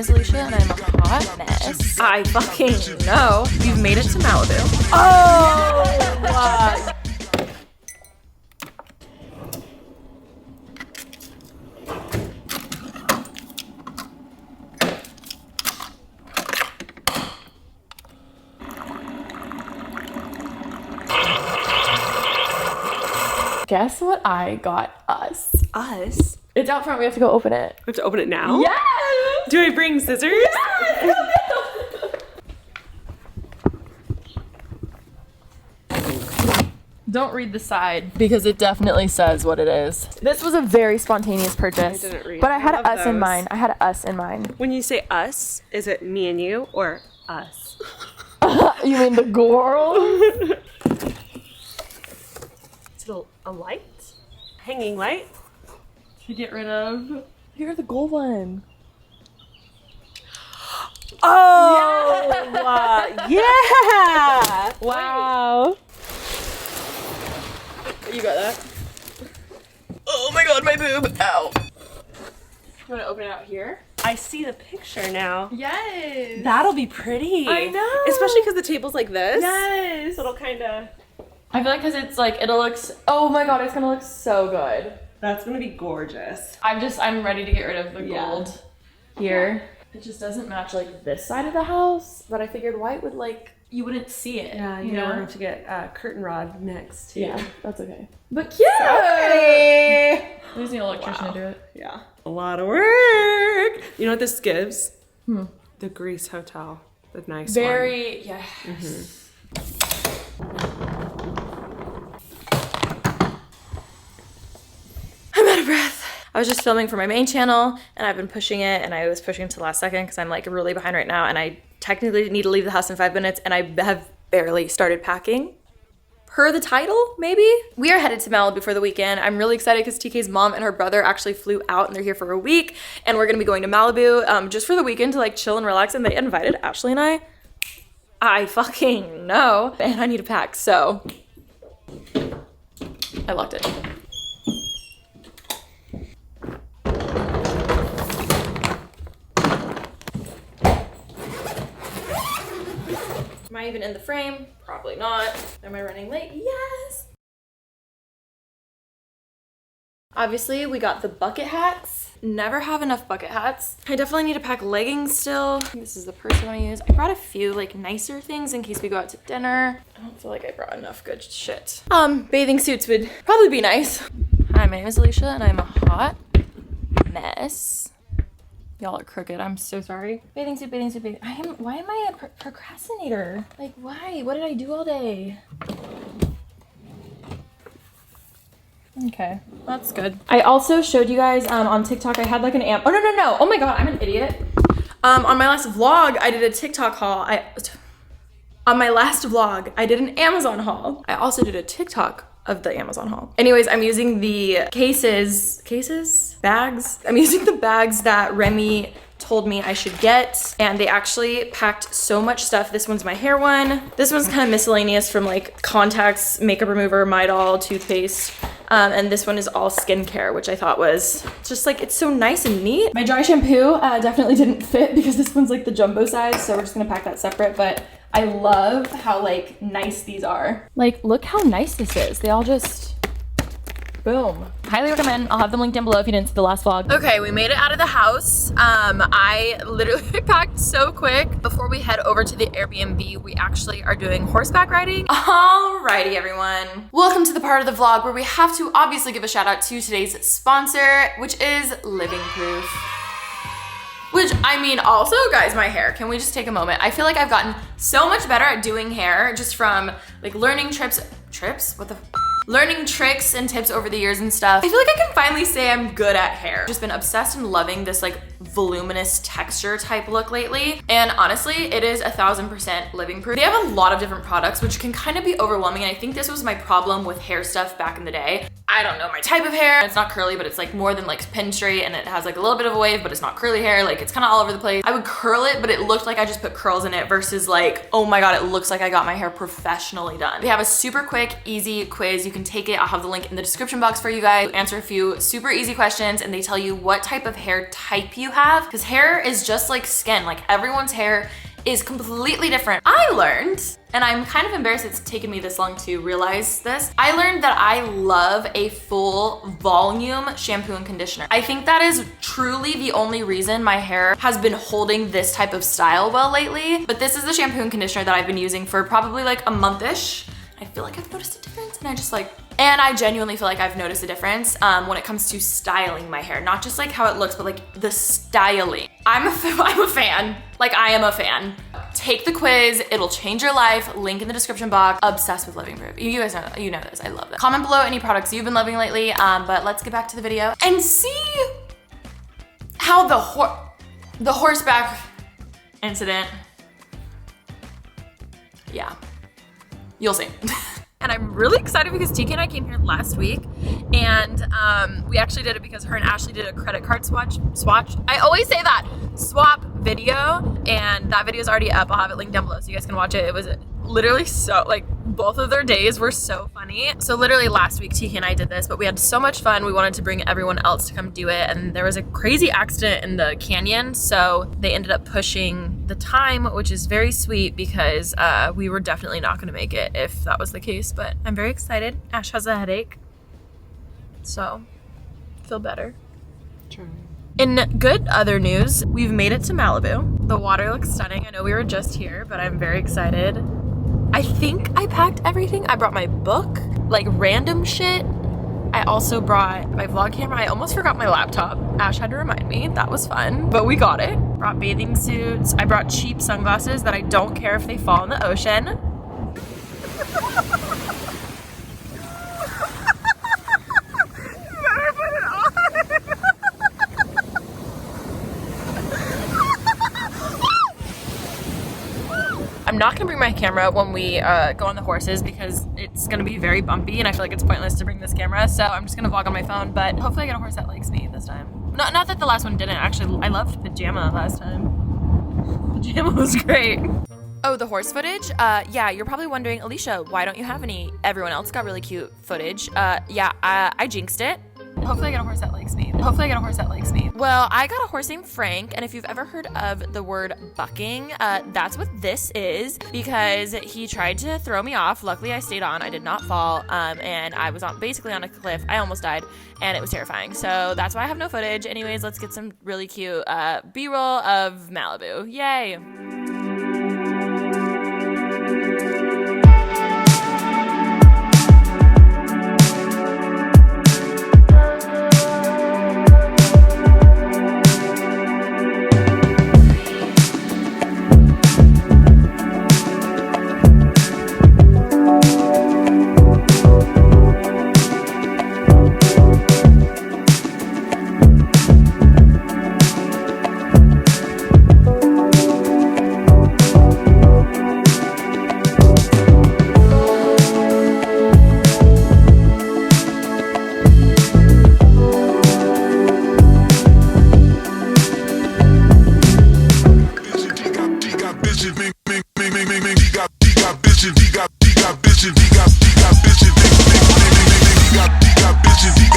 is Alicia and I'm a hot mess. I fucking know. You've made it to Malibu. Oh! Guess what I got us? Us? It's out front. We have to go open it. We have to open it now? Yes! Do I bring scissors? Yes! Don't read the side because it definitely says what it is. This was a very spontaneous purchase. I didn't read. But I had love us in those. mind. I had us in mind. When you say us, is it me and you or us? You mean the girl? Is it a light? Hanging light? To get rid of. Here's the gold one. Oh! Yeah! Wow. You got that? Oh my god, my boob. Ow. You want to open it out here? I see the picture now. Yes. That'll be pretty. I know. Especially because the table's like this. Yes. So it'll kind of... I feel like because it's like, it'll look, oh my god, it's gonna look so good. That's going to be gorgeous. I'm ready to get rid of the gold here. It just doesn't match like this side of the house, but I figured white would like, you wouldn't see it. Yeah, you know, know? we're going to have to get a curtain rod next too. Yeah, that's okay. But cute! We just need an electrician to do it. Yeah. A lot of work. You know what this gives? The Greece Hotel. The nice one. Very, yes. I'm out of breath. I was just filming for my main channel and I've been pushing it and I was pushing it to the last second because I'm like really behind right now and I technically need to leave the house in 5 minutes and I have barely started packing. Per the title, maybe? We are headed to Malibu for the weekend. I'm really excited because TK's mom and her brother actually flew out and they're here for a week and we're gonna be going to Malibu just for the weekend to like chill and relax, and they invited Ashley and I fucking know. And I need to pack, so I locked it. Am I even in the frame? Probably not. Am I running late? Yes! Obviously, we got the bucket hats. Never have enough bucket hats. I definitely need to pack leggings still. This is the purse I want to use. I brought a few like nicer things in case we go out to dinner. I don't feel like I brought enough good shit. Bathing suits would probably be nice. Hi, my name is Alicia and I'm a hot mess. Y'all are crooked. I'm so sorry. Bathing suit, bathing suit, bathing. Why am I a procrastinator? Like, why? What did I do all day? Okay, that's good. I also showed you guys on TikTok, I had like an oh no. Oh my god, I'm an idiot. On my last vlog, I did a TikTok haul. On my last vlog, I did an Amazon haul. I also did a TikTok of the Amazon haul. Anyways, I'm using the bags. I'm using the bags that Remy told me I should get, and they actually packed so much stuff. This one's my hair one. This one's kind of miscellaneous from like contacts, makeup remover, Midol, toothpaste. And this one is all skincare, which I thought was just like, it's so nice and neat. My dry shampoo definitely didn't fit because this one's like the jumbo size, so we're just gonna pack that separate, but I love how like nice these are. Like, look how nice this is. They all just, boom. Highly recommend. I'll have them linked down below if you didn't see the last vlog. Okay, we made it out of the house. I literally packed so quick. Before we head over to the Airbnb, we actually are doing horseback riding. Alrighty, everyone. Welcome to the part of the vlog where we have to obviously give a shout out to today's sponsor, which is Living Proof. Which, I mean, also, guys, my hair. Can we just take a moment? I feel like I've gotten so much better at doing hair just from like learning learning tricks and tips over the years and stuff. I feel like I can finally say I'm good at hair. Just been obsessed and loving this like voluminous texture type look lately. And honestly, it is 1000% Living Proof. They have a lot of different products, which can kind of be overwhelming. And I think this was my problem with hair stuff back in the day. I don't know, my type of hair. It's not curly, but it's like more than like pin straight, and it has like a little bit of a wave, but it's not curly hair. Like it's kind of all over the place. I would curl it, but it looked like I just put curls in it versus like, oh my God, it looks like I got my hair professionally done. They have a super quick, easy quiz. You can take it. I'll have the link in the description box for you guys. Answer a few super easy questions, and they tell you what type of hair type you have, because hair is just like skin. Like everyone's hair is completely different. I learned, and I'm kind of embarrassed it's taken me this long to realize this, I learned that I love a full volume shampoo and conditioner. I think that is truly the only reason my hair has been holding this type of style well lately. But this is the shampoo and conditioner that I've been using for probably like a month-ish. I feel like I've noticed a difference, and I genuinely feel like I've noticed a difference when it comes to styling my hair. Not just like how it looks, but like the styling. I'm a fan. Like I am a fan. Take the quiz, it'll change your life. Link in the description box. Obsessed with Living Proof. You guys know, you know this, I love that. Comment below any products you've been loving lately, but let's get back to the video and see how the horseback incident, yeah, you'll see. And I'm really excited because TK and I came here last week, and we actually did it because her and Ashley did a credit card swatch. I always say that, swap video, and that video is already up. I'll have it linked down below so you guys can watch it. It was literally so, like, both of their days were so funny. So literally last week TK and I did this, but we had so much fun. We wanted to bring everyone else to come do it, and there was a crazy accident in the canyon, so they ended up pushing the time, which is very sweet because we were definitely not gonna make it if that was the case. But I'm very excited. Ash has a headache, so feel better. True. In good other news, we've made it to Malibu. The water looks stunning. I know we were just here, but I'm very excited. I think I packed everything. I brought my book, like random shit. I also brought my vlog camera. I almost forgot my laptop. Ash had to remind me. That was fun, but we got it. Brought bathing suits. I brought cheap sunglasses that I don't care if they fall in the ocean. I'm not gonna bring my camera when we go on the horses because it's gonna be very bumpy, and I feel like it's pointless to bring this camera, so I'm just gonna vlog on my phone. But hopefully I get a horse that likes me this time. Not that the last one didn't. Actually, I loved Pajama last time. Pajama was great. Oh, the horse footage? Yeah, you're probably wondering, Alisha, why don't you have any? Everyone else got really cute footage. Yeah, I jinxed it. Hopefully I get a horse that likes me. Well, I got a horse named Frank, and if you've ever heard of the word bucking, that's what this is, because he tried to throw me off. Luckily I stayed on, I did not fall, and I was basically on a cliff. I almost died, and it was terrifying. So that's why I have no footage. Anyways, let's get some really cute B-roll of Malibu. Yay! Bitches,